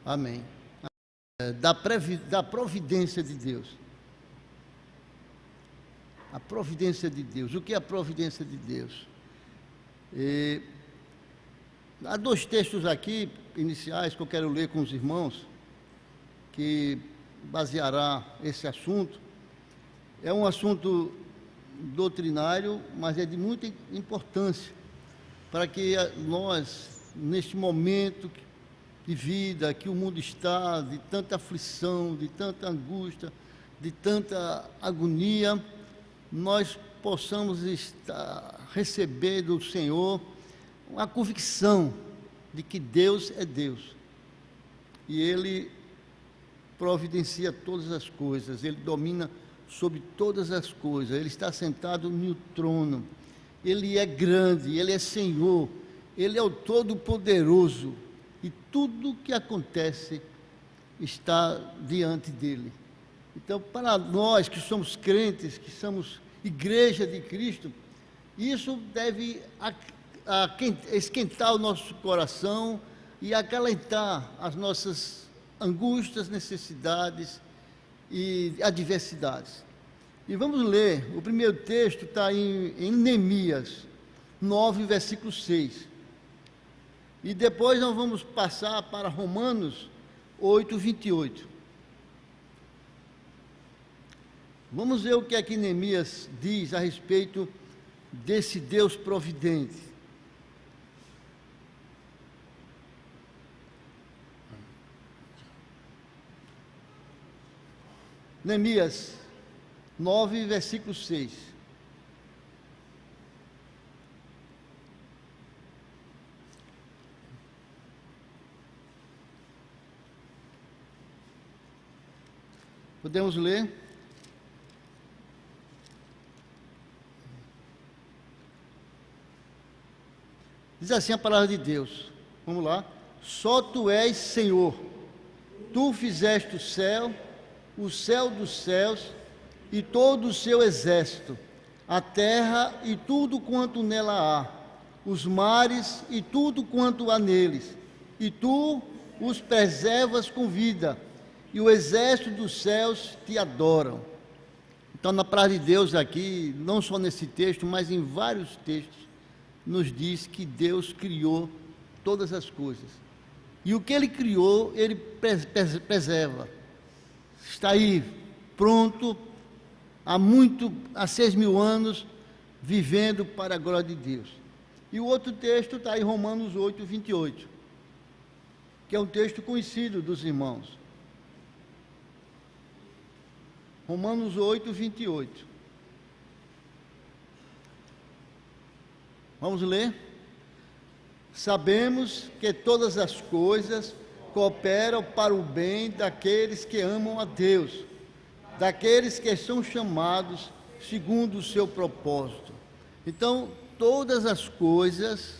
Amém. Da providência de Deus. A providência de Deus. O que é a providência de Deus? Há dois textos aqui, iniciais, que eu quero ler com os irmãos, que baseará esse assunto. É um assunto doutrinário, mas é de muita importância para que nós, neste momento de vida que o mundo está, de tanta aflição, de tanta angústia, de tanta agonia, nós possamos receber do Senhor uma convicção de que Deus é Deus. E Ele providencia todas as coisas, Ele domina sobre todas as coisas, Ele está sentado no trono, Ele é grande, Ele é Senhor, Ele é o Todo-Poderoso, e tudo que acontece está diante dEle. Então, para nós que somos crentes, que somos igreja de Cristo, isso deve esquentar o nosso coração e acalentar as nossas angústias, necessidades e adversidades. E vamos ler, o primeiro texto está em Neemias 9, versículo 6. E depois nós vamos passar para Romanos 8, 28. Vamos ver o que é que Neemias diz a respeito desse Deus providente. Neemias 9, versículo 6. Podemos ler? Diz assim a palavra de Deus. Vamos lá. Só tu és Senhor. Tu fizeste o céu dos céus e todo o seu exército, a terra e tudo quanto nela há, os mares e tudo quanto há neles, e tu os preservas com vida, e o exército dos céus te adoram. Então, na palavra de Deus aqui, não só nesse texto, mas em vários textos, nos diz que Deus criou todas as coisas. E o que Ele criou, Ele preserva. Está aí, pronto, há 6.000 anos, vivendo para a glória de Deus. E o outro texto está em Romanos 8, 28, que é um texto conhecido dos irmãos. Romanos 8, 28. Vamos ler? Sabemos que todas as coisas cooperam para o bem daqueles que amam a Deus, daqueles que são chamados segundo o seu propósito. Então, todas as coisas,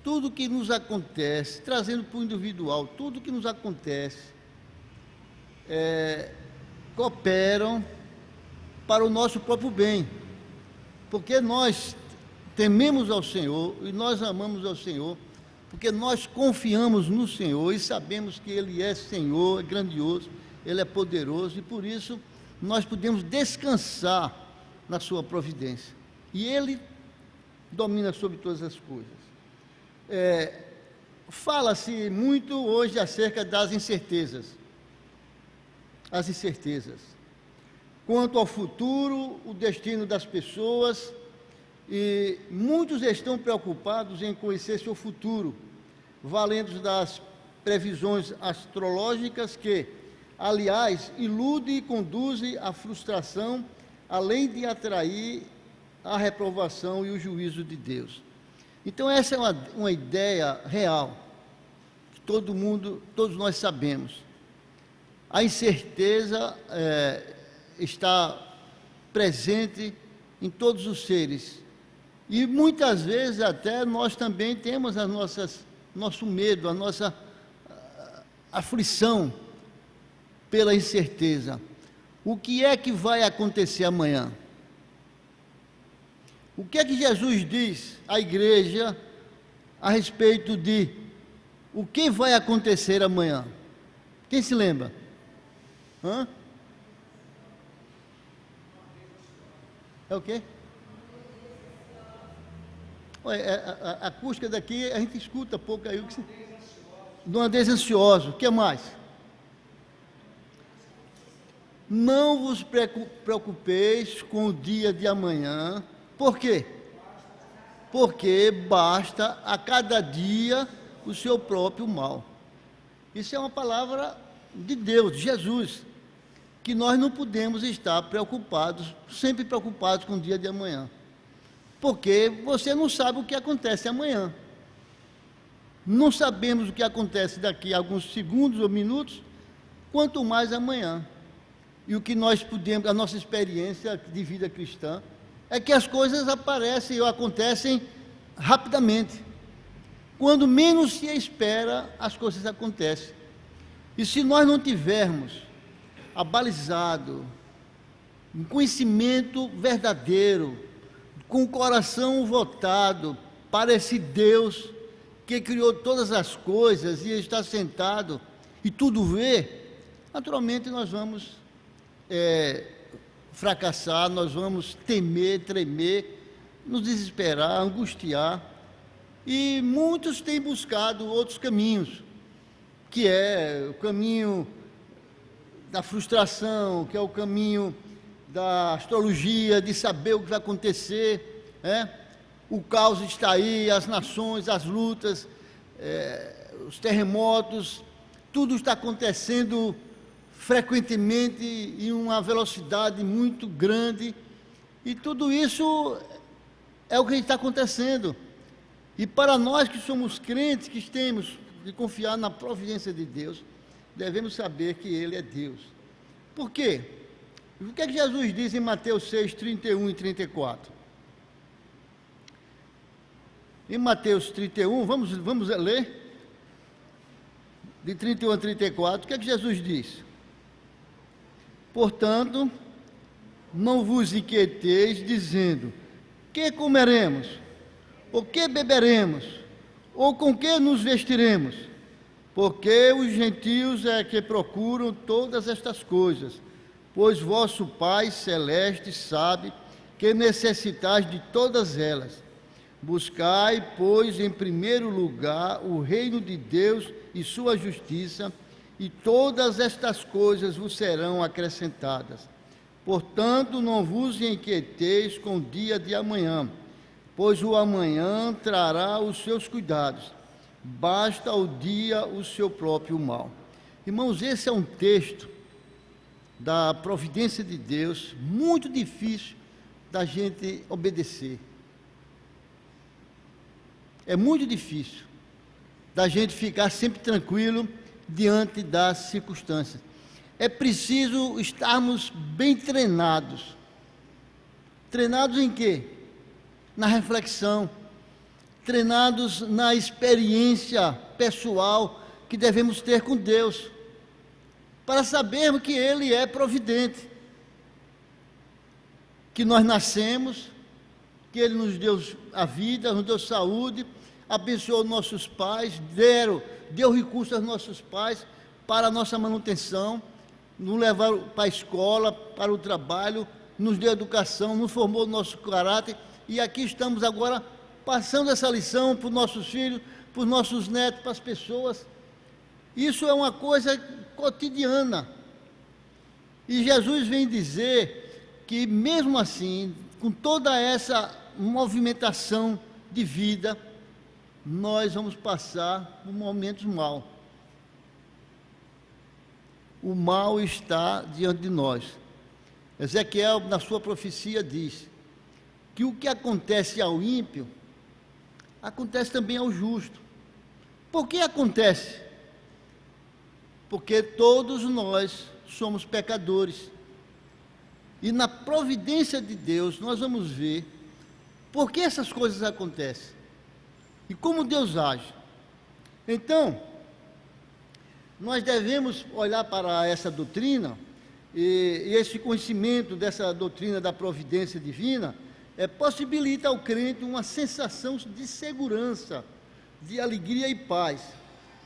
tudo que nos acontece, trazendo para o individual, tudo que nos acontece, cooperam para o nosso próprio bem, porque nós tememos ao Senhor e nós amamos ao Senhor, porque nós confiamos no Senhor e sabemos que Ele é Senhor, é grandioso, Ele é poderoso, e por isso nós podemos descansar na sua providência. E Ele domina sobre todas as coisas. Fala-se muito hoje acerca das incertezas. As incertezas. Quanto ao futuro, o destino das pessoas, e muitos estão preocupados em conhecer seu futuro, valendo das previsões astrológicas que, aliás, iludem e conduzem à frustração, além de atrair a reprovação e o juízo de Deus. Então, essa é uma ideia real, que todos nós sabemos. A incerteza está presente em todos os seres. E muitas vezes até nós também temos nosso medo, a nossa aflição pela incerteza. O que é que vai acontecer amanhã? O que é que Jesus diz à igreja a respeito de o que vai acontecer amanhã? Quem se lembra? Hã? É o quê? Olha, a acústica daqui, a gente escuta pouco aí. Nudez ansiosa. O que mais? Não vos preocupeis com o dia de amanhã. Por quê? Porque basta a cada dia o seu próprio mal. Isso é uma palavra de Deus, de Jesus, que nós não podemos estar preocupados, sempre preocupados com o dia de amanhã. Porque você não sabe o que acontece amanhã. Não sabemos o que acontece daqui a alguns segundos ou minutos, quanto mais amanhã. E o que nós podemos, a nossa experiência de vida cristã, é que as coisas aparecem ou acontecem rapidamente. Quando menos se espera, as coisas acontecem. E se nós não tivermos abalizado, um conhecimento verdadeiro, com o coração voltado para esse Deus que criou todas as coisas e está sentado e tudo vê, naturalmente nós vamos fracassar, nós vamos temer, tremer, nos desesperar, angustiar. E muitos têm buscado outros caminhos, que é o caminho da frustração, que é o caminho da astrologia, de saber o que vai acontecer, O caos está aí, as nações, as lutas, os terremotos, tudo está acontecendo frequentemente em uma velocidade muito grande, e tudo isso é o que está acontecendo. E para nós que somos crentes, que temos de confiar na providência de Deus, devemos saber que Ele é Deus. Por quê? O que é que Jesus diz em Mateus 6, 31 e 34? Em Mateus 31, vamos ler, de 31 a 34, o que é que Jesus diz? Portanto, não vos inquieteis, dizendo, que comeremos? Ou que beberemos? Ou com que nos vestiremos? Porque os gentios é que procuram todas estas coisas, pois vosso Pai Celeste sabe que necessitais de todas elas. Buscai, pois, em primeiro lugar o reino de Deus e sua justiça, e todas estas coisas vos serão acrescentadas. Portanto, não vos inquieteis com o dia de amanhã, pois o amanhã trará os seus cuidados. Basta ao dia o seu próprio mal. Irmãos, esse é um texto da providência de Deus, muito difícil da gente obedecer. É muito difícil da gente ficar sempre tranquilo diante das circunstâncias. É preciso estarmos bem treinados. Treinados em quê? Na reflexão. Treinados na experiência pessoal que devemos ter com Deus, para sabermos que Ele é providente, que nós nascemos, que Ele nos deu a vida, nos deu saúde, abençoou nossos pais, deu recursos aos nossos pais para a nossa manutenção, nos levaram para a escola, para o trabalho, nos deu educação, nos formou o nosso caráter, e aqui estamos agora passando essa lição para os nossos filhos, para os nossos netos, para as pessoas. Isso é uma coisa cotidiana. E Jesus vem dizer que, mesmo assim, com toda essa movimentação de vida, nós vamos passar por momentos maus. O mal está diante de nós. Ezequiel, na sua profecia, diz que o que acontece ao ímpio, acontece também ao justo. Por que acontece? Porque todos nós somos pecadores. E na providência de Deus, nós vamos ver por que essas coisas acontecem e como Deus age. Então, nós devemos olhar para essa doutrina, e esse conhecimento dessa doutrina da providência divina, possibilita ao crente uma sensação de segurança, de alegria e paz.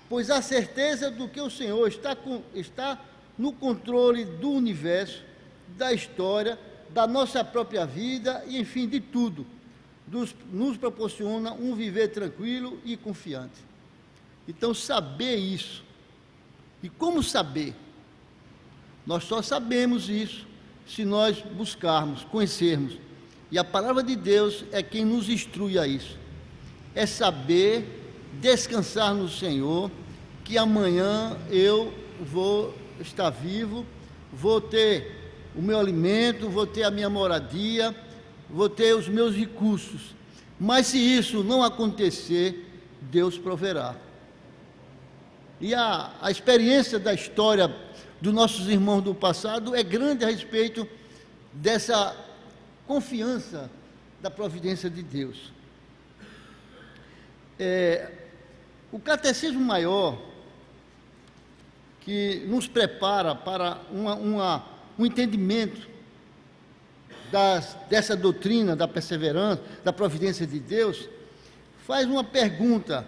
pois a certeza do que o Senhor está no controle do universo, da história, da nossa própria vida e, enfim, de tudo, nos proporciona um viver tranquilo e confiante. Então, saber isso. E como saber? Nós só sabemos isso se nós buscarmos, conhecermos. E a palavra de Deus é quem nos instrui a isso. É saber descansar no Senhor, que amanhã eu vou estar vivo, vou ter o meu alimento, vou ter a minha moradia, vou ter os meus recursos. Mas se isso não acontecer, Deus proverá. E a experiência da história dos nossos irmãos do passado é grande a respeito dessa confiança da providência de Deus. O Catecismo Maior, que nos prepara para um entendimento dessa doutrina da perseverança, da providência de Deus, faz uma pergunta: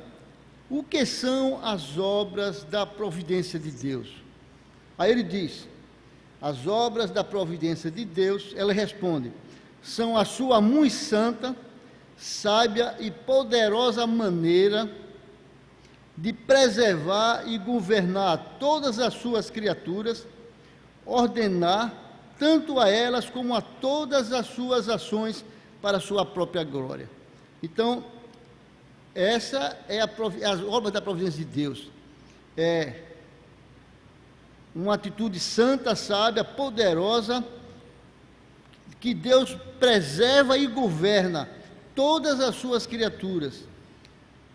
o que são as obras da providência de Deus? Aí ele diz: as obras da providência de Deus, ela responde, são a sua muito santa, sábia e poderosa maneira de preservar e governar todas as suas criaturas, ordenar tanto a elas como a todas as suas ações para a sua própria glória. Então, essa é as obras da providência de Deus. É uma atitude santa, sábia, poderosa, que Deus preserva e governa todas as suas criaturas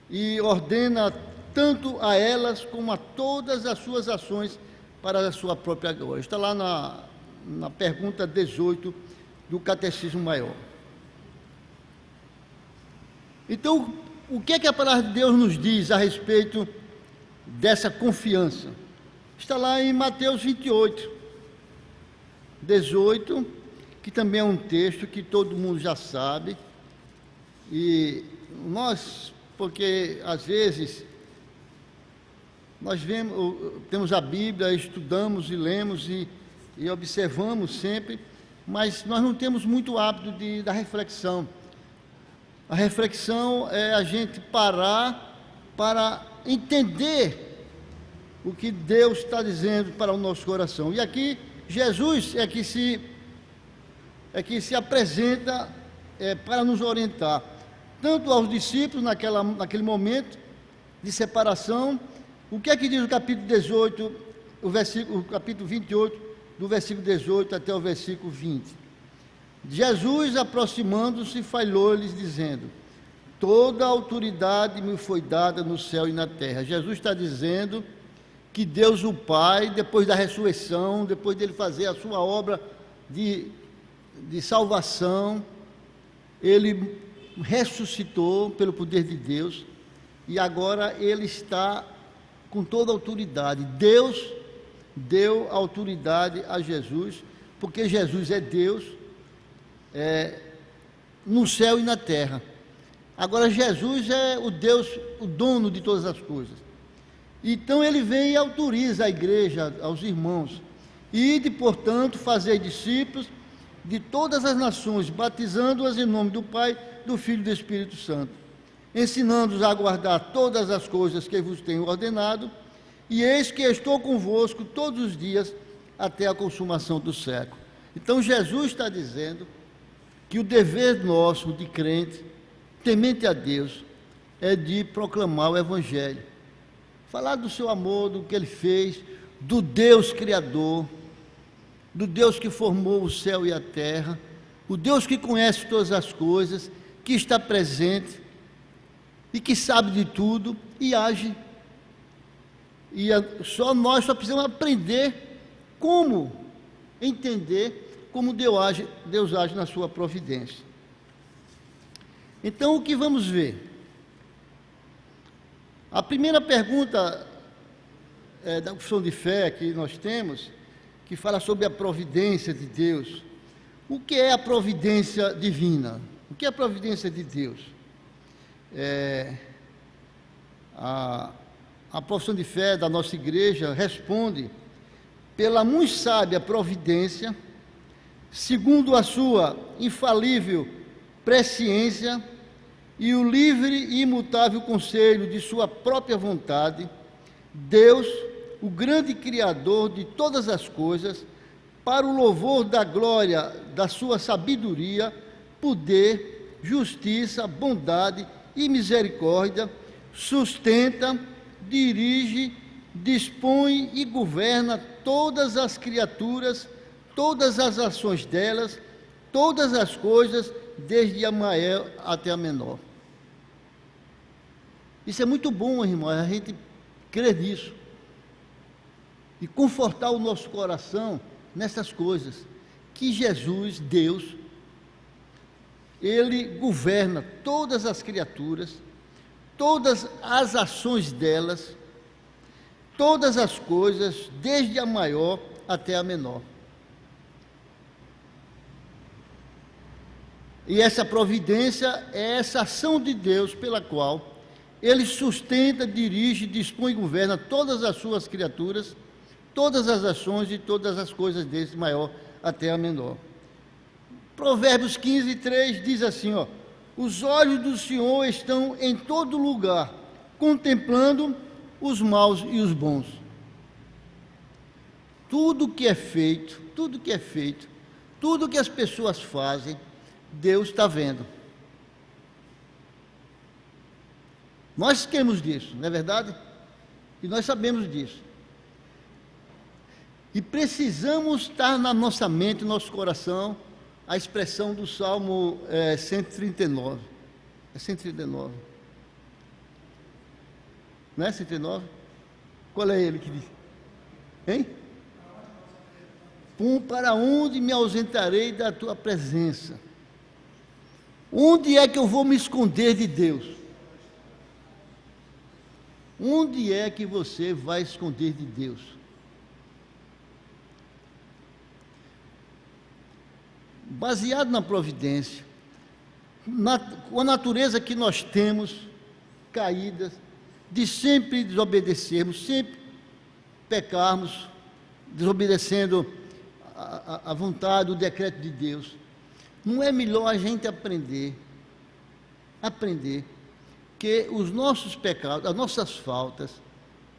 e ordena tanto a elas como a todas as suas ações para a sua própria glória. Está lá na pergunta 18 do Catecismo Maior. Então, o que é que a palavra de Deus nos diz a respeito dessa confiança? Está lá em Mateus 28, 18, que também é um texto que todo mundo já sabe, e nós, porque às vezes nós temos a Bíblia, estudamos e lemos e observamos sempre, mas nós não temos muito hábito da reflexão. A reflexão é a gente parar para entender o que Deus está dizendo para o nosso coração. E aqui Jesus é que se apresenta para nos orientar, tanto aos discípulos naquele momento de separação. O que é que diz o capítulo 18, o capítulo 28, do versículo 18 até o versículo 20? Jesus, aproximando-se, falou-lhes, dizendo: toda a autoridade me foi dada no céu e na terra. Jesus está dizendo que Deus o Pai, depois da ressurreição, depois dele fazer a sua obra de salvação, ele ressuscitou pelo poder de Deus, e agora ele está com toda a autoridade. Deus deu autoridade a Jesus, porque Jesus é Deus, no céu e na terra. Agora Jesus é o Deus, o dono de todas as coisas. Então ele vem e autoriza a igreja, aos irmãos: ide, portanto, fazer discípulos de todas as nações, batizando-as em nome do Pai, do Filho e do Espírito Santo, ensinando-os a guardar todas as coisas que vos tenho ordenado, e eis que estou convosco todos os dias até a consumação do século. Então Jesus está dizendo que o dever nosso de crente, temente a Deus, é de proclamar o Evangelho, falar do seu amor, do que ele fez, do Deus Criador, do Deus que formou o céu e a terra, o Deus que conhece todas as coisas, que está presente e que sabe de tudo e age. E nós só precisamos aprender como entender como Deus age na sua providência. Então, o que vamos ver? A primeira pergunta da confissão de fé que nós temos, que fala sobre a providência de Deus. O que é a providência divina? O que é a providência de Deus? a profissão de fé da nossa igreja responde pela muito sábia providência, segundo a sua infalível presciência e o livre e imutável conselho de sua própria vontade, Deus, o grande Criador de todas as coisas, para o louvor da glória da sua sabedoria, poder, justiça, bondade e misericórdia, sustenta, dirige, dispõe e governa todas as criaturas, todas as ações delas, todas as coisas, desde a maior até a menor. Isso é muito bom, irmão, a gente crer nisso e confortar o nosso coração nessas coisas, que Jesus, Deus, Ele governa todas as criaturas, todas as ações delas, todas as coisas, desde a maior até a menor. E essa providência é essa ação de Deus pela qual Ele sustenta, dirige, dispõe e governa todas as suas criaturas, todas as ações e todas as coisas, desde maior até a menor. Provérbios 15, 3 diz assim, ó: os olhos do Senhor estão em todo lugar, contemplando os maus e os bons. Tudo que é feito, tudo que as pessoas fazem, Deus está vendo. Nós temos disso, não é verdade? E nós sabemos disso. E precisamos estar na nossa mente, no nosso coração, a expressão do Salmo 139. É 139. Não é 139? Qual é ele que diz? Hein? Para onde me ausentarei da tua presença? Onde é que eu vou me esconder de Deus? Onde é que você vai esconder de Deus? Baseado na providência, com a natureza que nós temos, caídas, de sempre desobedecermos, sempre pecarmos, desobedecendo a vontade, o decreto de Deus, não é melhor a gente aprender que os nossos pecados, as nossas faltas,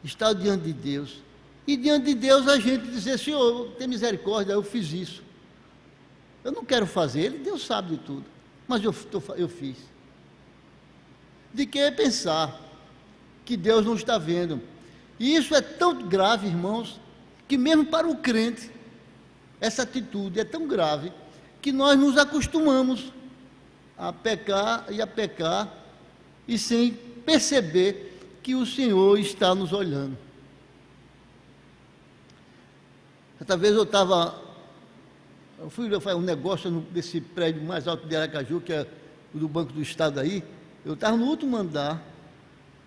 estão diante de Deus, e diante de Deus a gente dizer: Senhor, tem misericórdia, eu fiz isso. Eu não quero fazer, Deus sabe de tudo, mas eu fiz. De que pensar que Deus não está vendo? E isso é tão grave, irmãos, que mesmo para o crente, essa atitude é tão grave, que nós nos acostumamos a pecar, e sem perceber que o Senhor está nos olhando. Outra vez eu fui fazer um negócio desse prédio mais alto de Aracaju, que é o do Banco do Estado aí. Eu estava no último andar,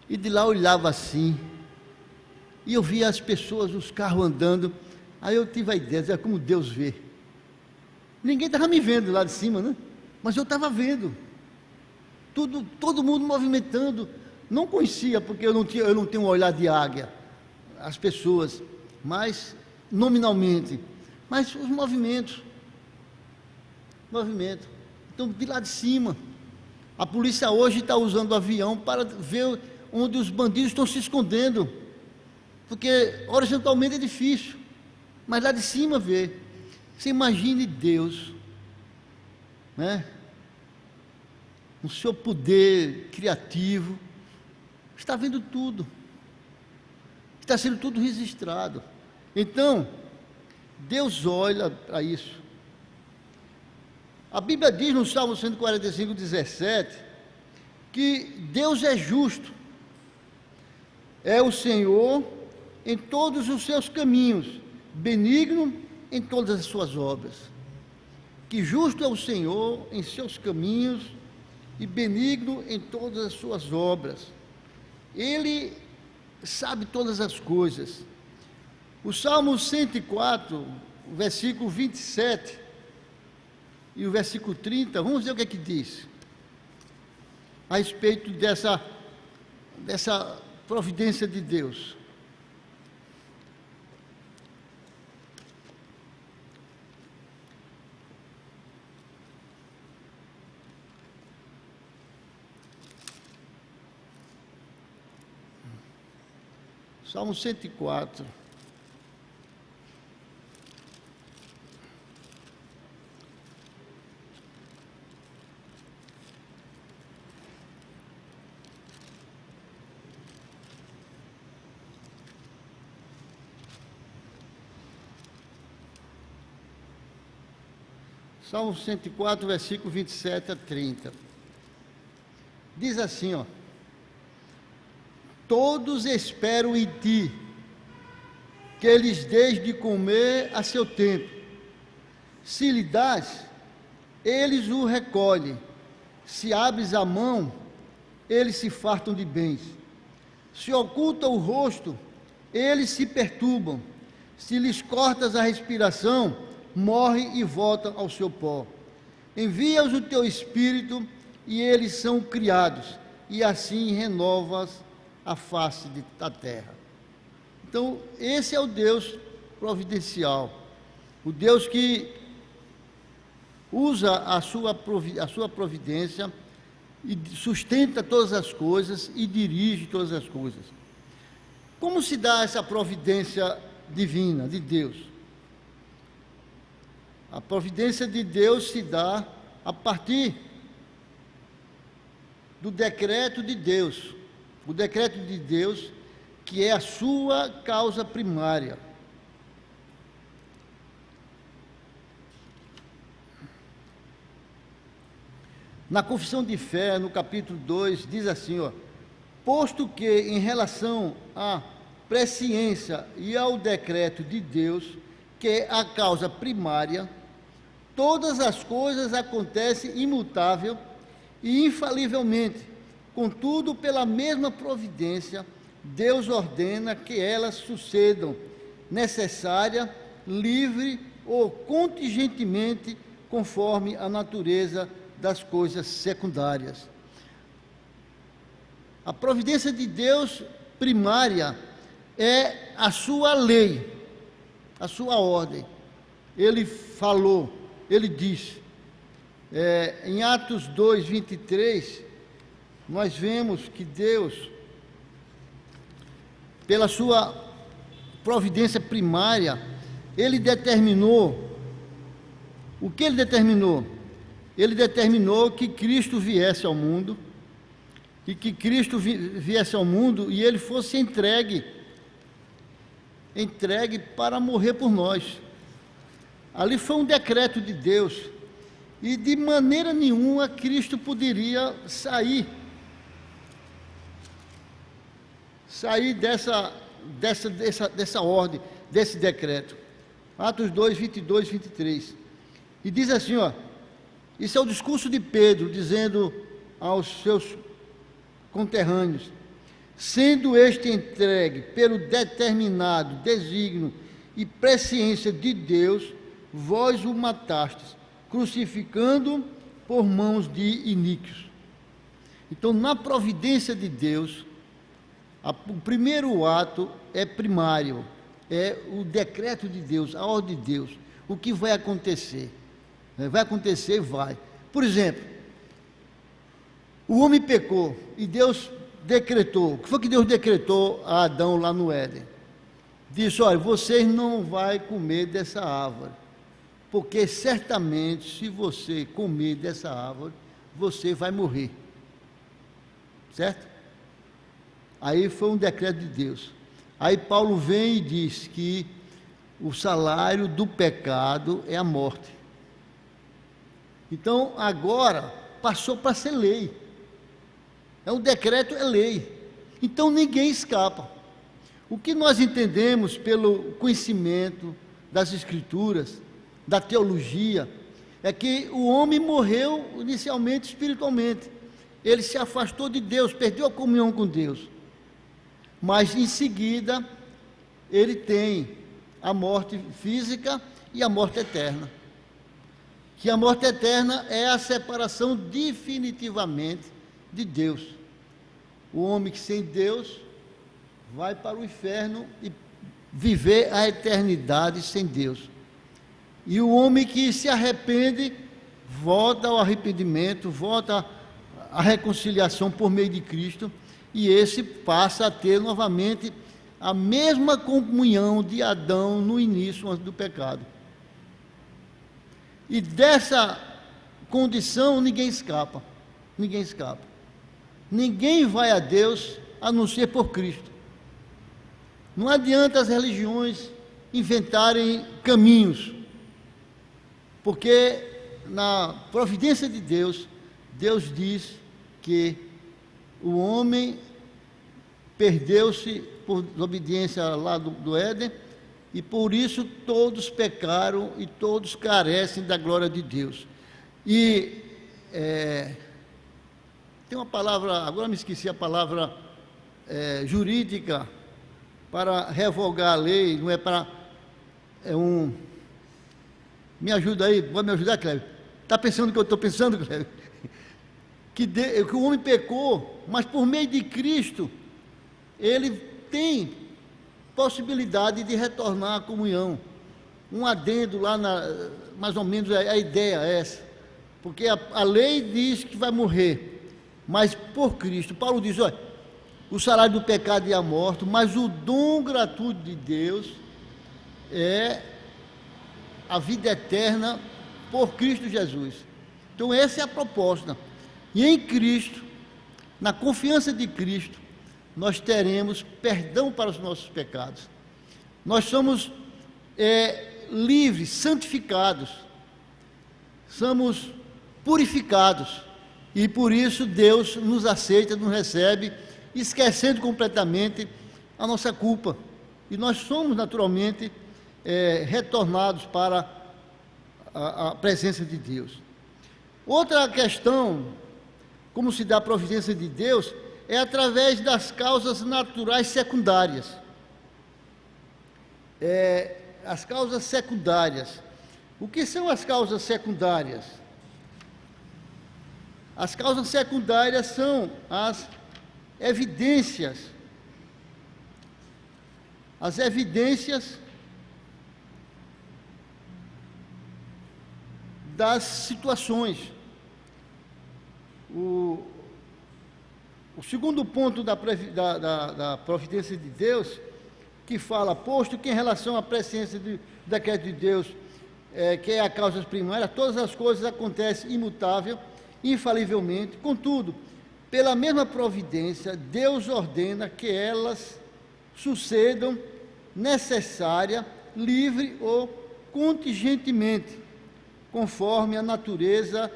e de lá eu olhava assim, e eu via as pessoas, os carros andando. Aí eu tive a ideia, é como Deus vê. Ninguém estava me vendo lá de cima, né? Mas eu estava vendo. Todo mundo movimentando. Não conhecia, porque eu não tenho um olhar de águia, as pessoas, mas nominalmente. Mas os movimentos. Então, de lá de cima. A polícia hoje está usando o avião para ver onde os bandidos estão se escondendo. Porque horizontalmente é difícil, mas lá de cima ver. Você imagine Deus, né? O seu poder criativo, está vendo tudo, está sendo tudo registrado. Então, Deus olha para isso. A Bíblia diz no Salmo 145, 17, que Deus é justo, é o Senhor em todos os seus caminhos, benigno em todas as suas obras. Que justo é o Senhor em seus caminhos e benigno em todas as suas obras. Ele sabe todas as coisas. O Salmo 104, o versículo 27 e o versículo 30, vamos ver o que é que diz a respeito dessa providência de Deus. Salmo 104. Salmo 104, versículo 27 a 30. Diz assim, ó: todos esperam em ti, que lhes dês de comer a seu tempo. Se lhe dás, eles o recolhem. Se abres a mão, eles se fartam de bens. Se oculta o rosto, eles se perturbam. Se lhes cortas a respiração, morrem e voltam ao seu pó. Envia-os o teu espírito, e eles são criados, e assim renovas a face da terra. Então, esse é o Deus providencial, o Deus que usa a sua providência e sustenta todas as coisas e dirige todas as coisas. Como se dá essa providência divina de Deus? A providência de Deus se dá a partir do decreto de Deus. O decreto de Deus, que é a sua causa primária. Na Confissão de Fé, no capítulo 2, diz assim, ó: posto que, em relação à presciência e ao decreto de Deus, que é a causa primária, todas as coisas acontecem imutável e infalivelmente. Contudo, pela mesma providência, Deus ordena que elas sucedam, necessária, livre ou contingentemente, conforme a natureza das coisas secundárias. A providência de Deus primária é a sua lei, a sua ordem. Ele falou, ele disse, em Atos 2, 23, nós vemos que Deus, pela sua providência primária, ele determinou. O que ele determinou? Ele determinou que Cristo viesse ao mundo, e que Cristo viesse ao mundo e ele fosse entregue para morrer por nós. Ali foi um decreto de Deus, e de maneira nenhuma Cristo poderia sair dessa ordem, desse decreto. Atos 2, 22, 23. E diz assim, ó, isso é o discurso de Pedro, dizendo aos seus conterrâneos: sendo este entregue pelo determinado desígnio e presciência de Deus, vós o matastes, crucificando por mãos de iníquos. Então, na providência de Deus, o primeiro ato é primário, é o decreto de Deus, a ordem de Deus. O que vai acontecer? Vai acontecer, vai. Por exemplo, o homem pecou e Deus decretou. O que foi que Deus decretou a Adão lá no Éden? Disse: olha, vocês não vão comer dessa árvore, porque certamente, se você comer dessa árvore, você vai morrer. Certo? Aí foi um decreto de Deus. Aí Paulo vem e diz que o salário do pecado é a morte. Então, agora, passou para ser lei. O decreto é lei. Então, ninguém escapa. O que nós entendemos pelo conhecimento das Escrituras, da teologia, é que o homem morreu inicialmente espiritualmente. Ele se afastou de Deus, perdeu a comunhão com Deus. Mas, em seguida, ele tem a morte física e a morte eterna. Que a morte eterna é a separação definitivamente de Deus. O homem que sem Deus vai para o inferno e viver a eternidade sem Deus. E o homem que se arrepende, volta ao arrependimento, volta à reconciliação por meio de Cristo, e esse passa a ter novamente a mesma comunhão de Adão no início, antes do pecado. E dessa condição ninguém escapa. Ninguém escapa. Ninguém vai a Deus a não ser por Cristo. Não adianta as religiões inventarem caminhos, porque na providência de Deus, Deus diz que o homem perdeu-se por desobediência lá do Éden, e por isso todos pecaram e todos carecem da glória de Deus. E tem uma palavra, agora me esqueci a palavra jurídica, para revogar a lei, não é para... Me ajuda aí, pode me ajudar, Cléber? Está pensando o que eu estou pensando, Cléber? Que o homem pecou, mas por meio de Cristo, ele tem possibilidade de retornar à comunhão. Um adendo lá, mais ou menos a ideia é essa. Porque a lei diz que vai morrer, mas por Cristo. Paulo diz, olha, o salário do pecado é a morte, mas o dom gratuito de Deus é a vida eterna por Cristo Jesus. Então essa é a proposta. E em Cristo, na confiança de Cristo, nós teremos perdão para os nossos pecados. Nós somos livres, santificados, somos purificados, e por isso Deus nos aceita, nos recebe, esquecendo completamente a nossa culpa. E nós somos naturalmente retornados para a presença de Deus. Outra questão, como se dá a providência de Deus, é através das causas naturais secundárias. As causas secundárias. O que são as causas secundárias? As causas secundárias são as evidências. As evidências das situações. O segundo ponto da providência de Deus, que fala, posto que em relação à presciência do decreto de Deus, que é a causa primária, todas as coisas acontecem imutável, infalivelmente, contudo, pela mesma providência, Deus ordena que elas sucedam necessária, livre ou contingentemente, conforme a natureza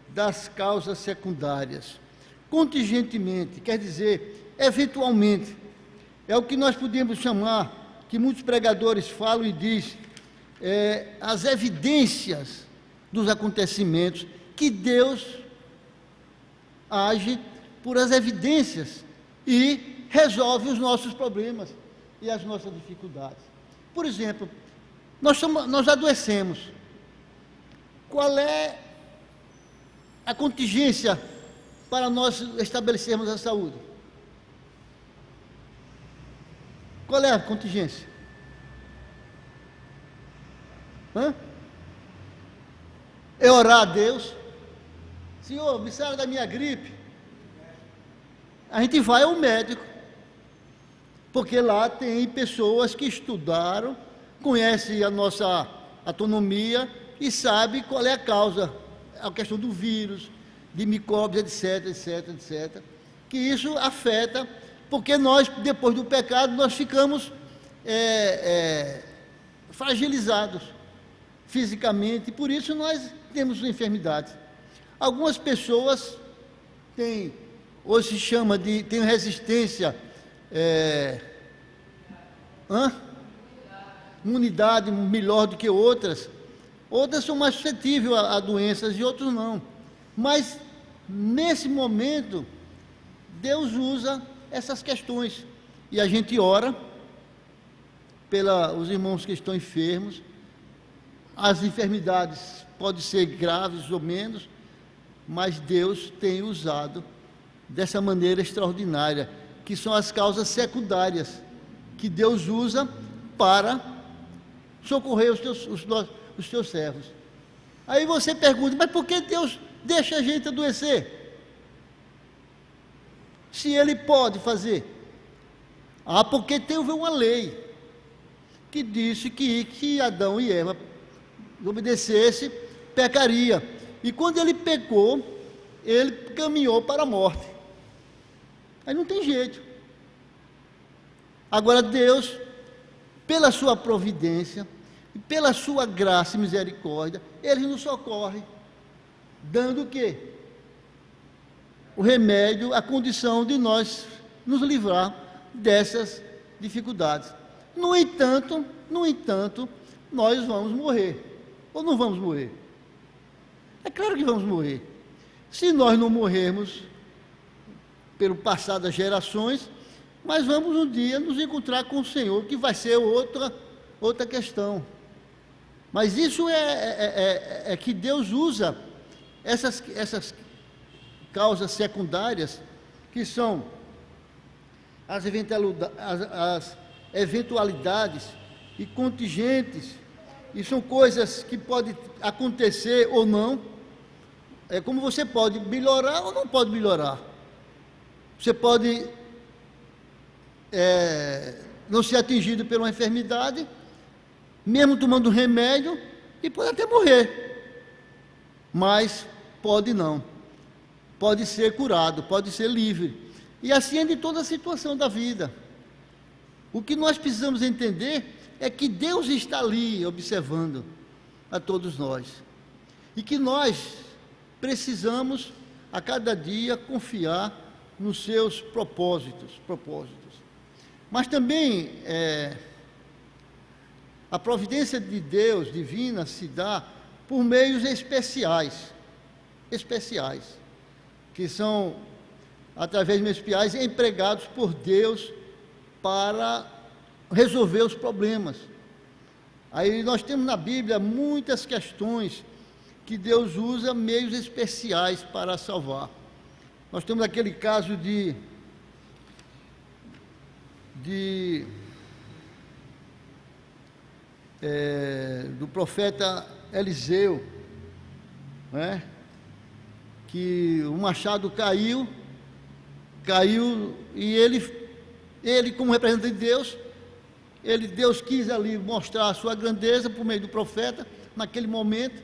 das causas secundárias. Contingentemente, quer dizer, eventualmente, é o que nós podemos chamar, que muitos pregadores falam e dizem, as evidências dos acontecimentos, que Deus age por as evidências e resolve os nossos problemas e as nossas dificuldades. Por exemplo, nós adoecemos. Qual é a contingência para nós estabelecermos a saúde? Qual é a contingência? É orar a Deus. Senhor, me sara da minha gripe. A gente vai ao médico, porque lá tem pessoas que estudaram, conhecem a nossa anatomia e sabem qual é a causa, a questão do vírus, de micróbios, etc, etc, etc, que isso afeta, porque nós, depois do pecado, nós ficamos fragilizados fisicamente, e por isso nós temos enfermidades. Algumas pessoas têm, hoje se chama de, tem resistência, imunidade melhor do que outras. Outras são mais suscetíveis a doenças e outros não. Mas, nesse momento, Deus usa essas questões. E a gente ora pelos irmãos que estão enfermos. As enfermidades podem ser graves ou menos, mas Deus tem usado dessa maneira extraordinária. que são as causas secundárias, que Deus usa para socorrer os teus servos. Aí você pergunta, mas por que Deus deixa a gente adoecer? Se Ele pode fazer. Porque teve uma lei que disse que Adão e Eva obedecesse, pecaria. E quando ele pecou, ele caminhou para a morte. Aí não tem jeito. Agora Deus, pela sua providência, e pela sua graça e misericórdia, Ele nos socorre, dando o quê? O remédio, a condição de nós nos livrar dessas dificuldades. No entanto, nós vamos morrer. Ou não vamos morrer? É claro que vamos morrer. Se nós não morrermos pelo passar das gerações, mas vamos um dia nos encontrar com o Senhor, que vai ser outra questão. Mas isso é que Deus usa essas causas secundárias, que são as eventualidades e contingentes, e são coisas que podem acontecer ou não. É como você pode melhorar ou não pode melhorar. Você pode não ser atingido por uma enfermidade, mesmo tomando remédio, e pode até morrer. Mas pode não. Pode ser curado, pode ser livre. E assim é de toda a situação da vida. O que nós precisamos entender é que Deus está ali observando a todos nós. E que nós precisamos, a cada dia, confiar nos seus propósitos. Mas também a providência de Deus divina se dá por meios especiais, que são, através de meios especiais, empregados por Deus para resolver os problemas. Aí nós temos na Bíblia muitas questões que Deus usa meios especiais para salvar. Nós temos aquele caso do profeta Eliseu, né? Que o machado caiu e ele como representante de Deus, Deus quis ali mostrar a sua grandeza por meio do profeta, naquele momento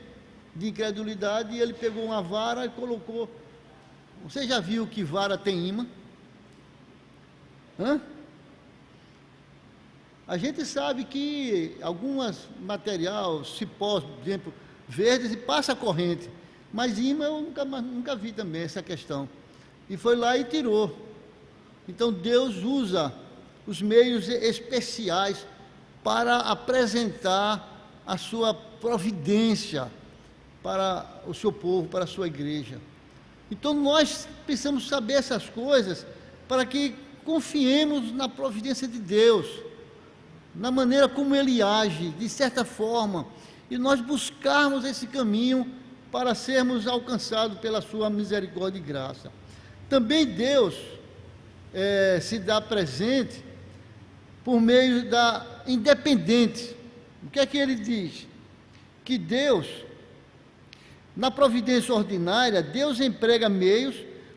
de incredulidade, e ele pegou uma vara e colocou. Você já viu que vara tem imã? A gente sabe que alguns materiais, cipós, por exemplo, verdes, e passa a corrente, mas imã eu nunca vi também essa questão. E foi lá e tirou. Então Deus usa os meios especiais para apresentar a sua providência para o seu povo, para a sua igreja. Então nós precisamos saber essas coisas para que confiemos na providência de Deus, na maneira como Ele age, de certa forma, e nós buscarmos esse caminho para sermos alcançados pela sua misericórdia e graça. Também Deus se dá presente por meio da independente. O que é que Ele diz? Que Deus, na providência ordinária, Deus emprega meios,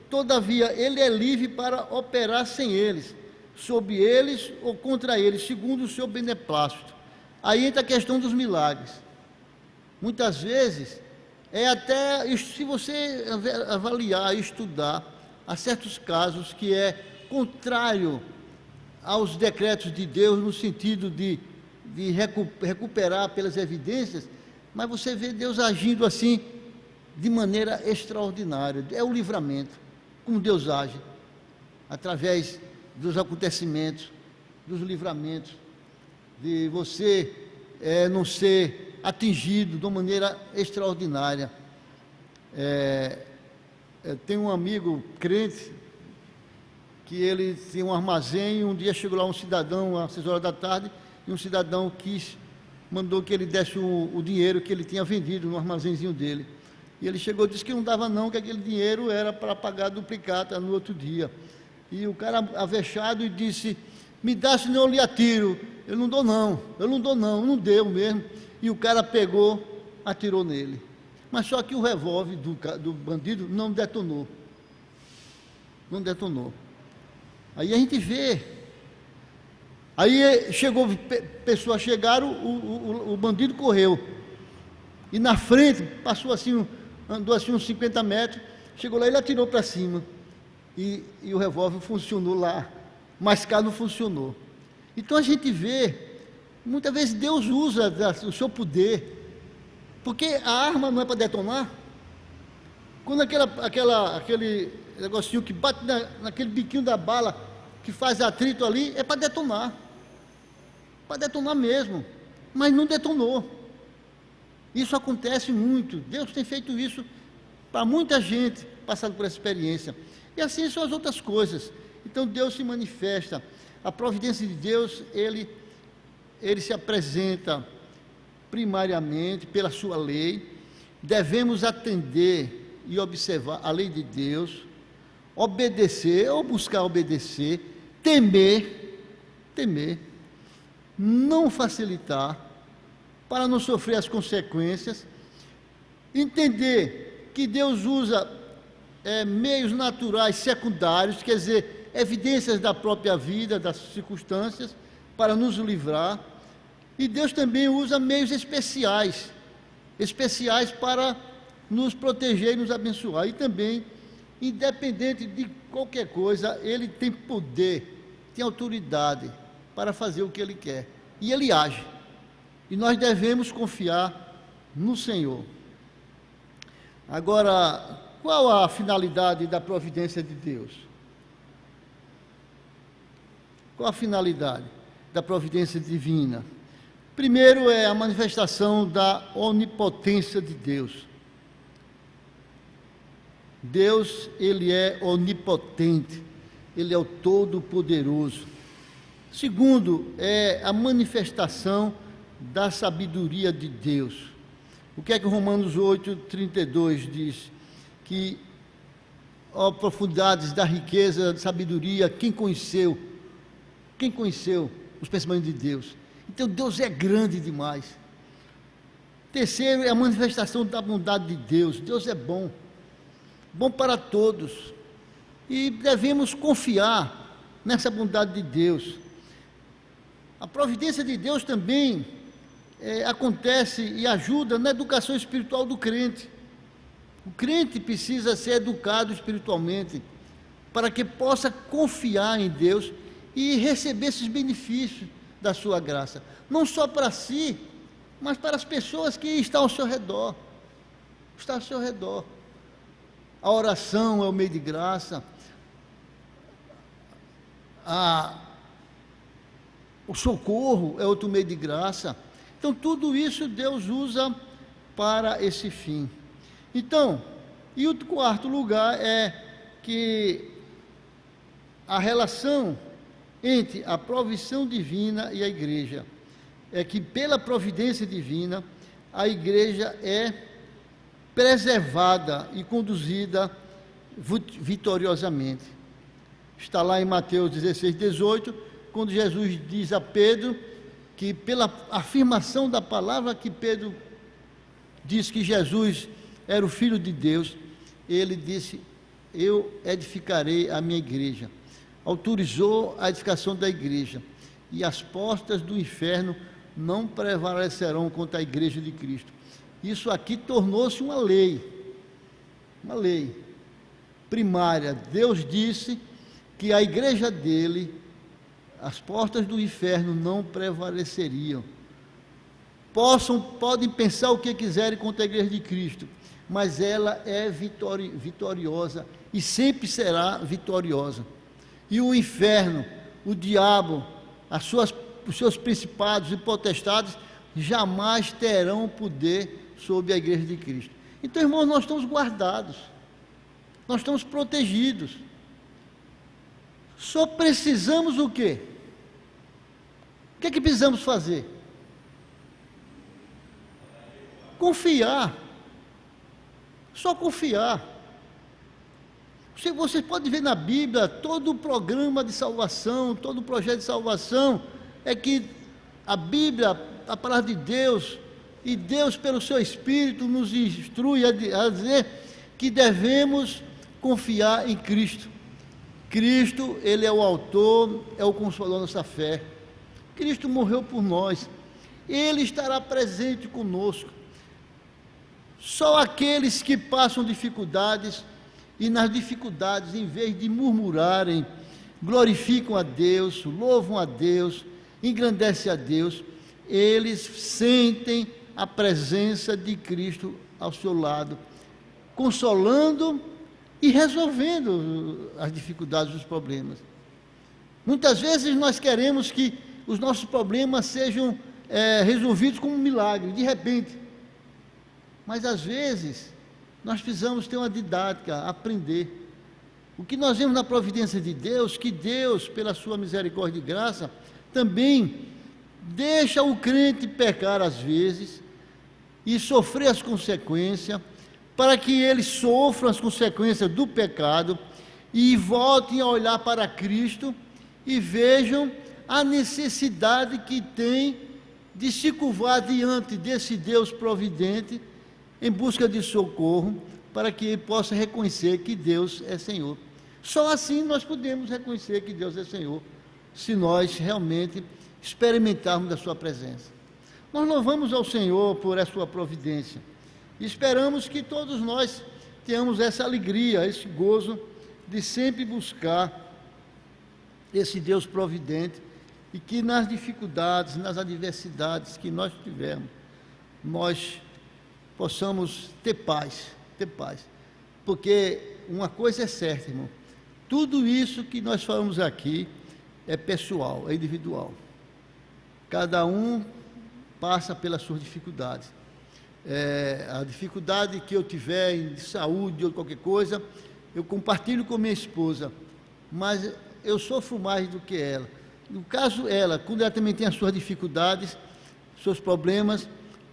todavia Ele é livre para operar sem eles, sob eles ou contra eles, segundo o seu beneplácito. Aí entra a questão dos milagres. Muitas vezes, até, se você avaliar, estudar, há certos casos que é contrário aos decretos de Deus, no sentido de recuperar pelas evidências, mas você vê Deus agindo assim, de maneira extraordinária. É o livramento, como Deus age, através dos acontecimentos, dos livramentos, de você não ser atingido de uma maneira extraordinária. Tem um amigo crente, que ele tinha um armazém, e um dia chegou lá um cidadão, às 6 horas da tarde, e um cidadão mandou que ele desse o dinheiro que ele tinha vendido no armazenzinho dele. E ele chegou e disse que não dava não, que aquele dinheiro era para pagar a duplicata no outro dia. E o cara avexado e disse: me dá, senão eu lhe atiro. Eu não dou não, não deu mesmo. E o cara pegou, atirou nele. Mas só que o revólver do bandido não detonou. Não detonou. Aí a gente vê. Aí chegou, pessoas chegaram, o bandido correu. E na frente, passou assim, andou assim uns 50 metros, chegou lá, ele atirou para cima. E o revólver funcionou lá, mas cá não funcionou. Então a gente vê, muitas vezes Deus usa o seu poder, porque a arma não é para detonar. Quando aquele negocinho que bate naquele biquinho da bala, que faz atrito ali, é para detonar mesmo, mas não detonou. Isso acontece muito, Deus tem feito isso para muita gente, passando por essa experiência. E assim são as outras coisas. Então Deus se manifesta, a providência de Deus, ele se apresenta primariamente pela sua lei. Devemos atender e observar a lei de Deus, obedecer ou buscar obedecer, temer, não facilitar, para não sofrer as consequências, entender que Deus usa meios naturais secundários, quer dizer, evidências da própria vida, das circunstâncias, para nos livrar, e Deus também usa meios especiais para nos proteger e nos abençoar, e também, independente de qualquer coisa, Ele tem poder, tem autoridade para fazer o que Ele quer, e Ele age, e nós devemos confiar no Senhor. Agora, qual a finalidade da providência de Deus? Qual a finalidade da providência divina? Primeiro é a manifestação da onipotência de Deus. Deus, Ele é onipotente, Ele é o Todo-Poderoso. Segundo, é a manifestação da sabedoria de Deus. O que é que Romanos 8:32 diz? Que, ó profundidades da riqueza, da sabedoria, quem conheceu os pensamentos de Deus? Então Deus é grande demais. Terceiro é a manifestação da bondade de Deus. Deus é bom para todos, e devemos confiar nessa bondade de Deus. A providência de Deus também acontece e ajuda na educação espiritual do crente. O crente precisa ser educado espiritualmente para que possa confiar em Deus e receber esses benefícios da sua graça, não só para si, mas para as pessoas que estão ao seu redor. A oração é o meio de graça, o socorro é outro meio de graça. Então tudo isso Deus usa para esse fim. Então, e o quarto lugar é que a relação entre a provisão divina e a igreja é que, pela providência divina, a igreja é preservada e conduzida vitoriosamente. Está lá em Mateus 16:18, quando Jesus diz a Pedro que, pela afirmação da palavra que Pedro diz que Jesus era o Filho de Deus, ele disse: eu edificarei a minha igreja. Autorizou a edificação da igreja, e as portas do inferno não prevalecerão contra a igreja de Cristo. Isso aqui tornou-se uma lei primária. Deus disse que a igreja dele, as portas do inferno não prevaleceriam. Podem pensar o que quiserem contra a igreja de Cristo, mas ela é vitoriosa e sempre será vitoriosa. E o inferno, o diabo, os seus principados e potestades jamais terão poder sobre a igreja de Cristo. Então, irmãos, nós estamos guardados, nós estamos protegidos. Só precisamos o quê? O que é que precisamos fazer? Confiar. Só confiar. Você pode ver na Bíblia, todo o programa de salvação, todo o projeto de salvação, é que a Bíblia, a palavra de Deus, e Deus pelo seu Espírito nos instrui a dizer que devemos confiar em Cristo. Cristo, Ele é o autor, é o consolador da nossa fé. Cristo morreu por nós, Ele estará presente conosco. Só aqueles que passam dificuldades, e nas dificuldades, em vez de murmurarem, glorificam a Deus, louvam a Deus, engrandecem a Deus, eles sentem a presença de Cristo ao seu lado, consolando e resolvendo as dificuldades, os problemas. Muitas vezes nós queremos que os nossos problemas sejam resolvidos como um milagre, de repente. Mas às vezes nós precisamos ter uma didática, aprender. O que nós vemos na providência de Deus, que Deus, pela sua misericórdia e graça, também deixa o crente pecar às vezes e sofrer as consequências, para que eles sofram as consequências do pecado e voltem a olhar para Cristo e vejam a necessidade que tem de se curvar diante desse Deus providente, em busca de socorro, para que ele possa reconhecer que Deus é Senhor. Só assim nós podemos reconhecer que Deus é Senhor, se nós realmente experimentarmos da sua presença. Nós louvamos ao Senhor por a sua providência, e esperamos que todos nós tenhamos essa alegria, esse gozo, de sempre buscar esse Deus providente, e que nas dificuldades, nas adversidades que nós tivermos, nós possamos ter paz, porque uma coisa é certa, irmão, tudo isso que nós falamos aqui é pessoal, é individual, cada um passa pelas suas dificuldades, a dificuldade que eu tiver de saúde ou qualquer coisa, eu compartilho com minha esposa, mas eu sofro mais do que ela. No caso ela, quando ela também tem as suas dificuldades, seus problemas,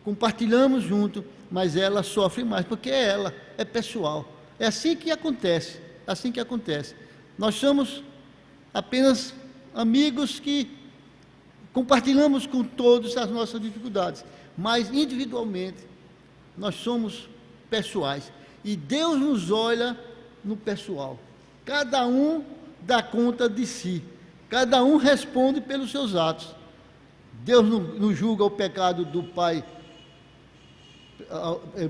compartilhamos junto, mas ela sofre mais, porque ela é pessoal. É assim que acontece, Nós somos apenas amigos que compartilhamos com todos as nossas dificuldades, mas individualmente nós somos pessoais, e Deus nos olha no pessoal. Cada um dá conta de si, cada um responde pelos seus atos. Deus não julga o pecado do pai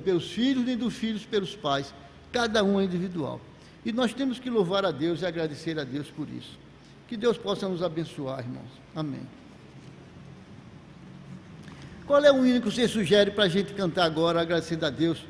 pelos filhos, nem dos filhos pelos pais. Cada um é individual. E nós temos que louvar a Deus e agradecer a Deus por isso. Que Deus possa nos abençoar, irmãos. Amém. Qual é o hino que você sugere para a gente cantar agora, agradecendo a Deus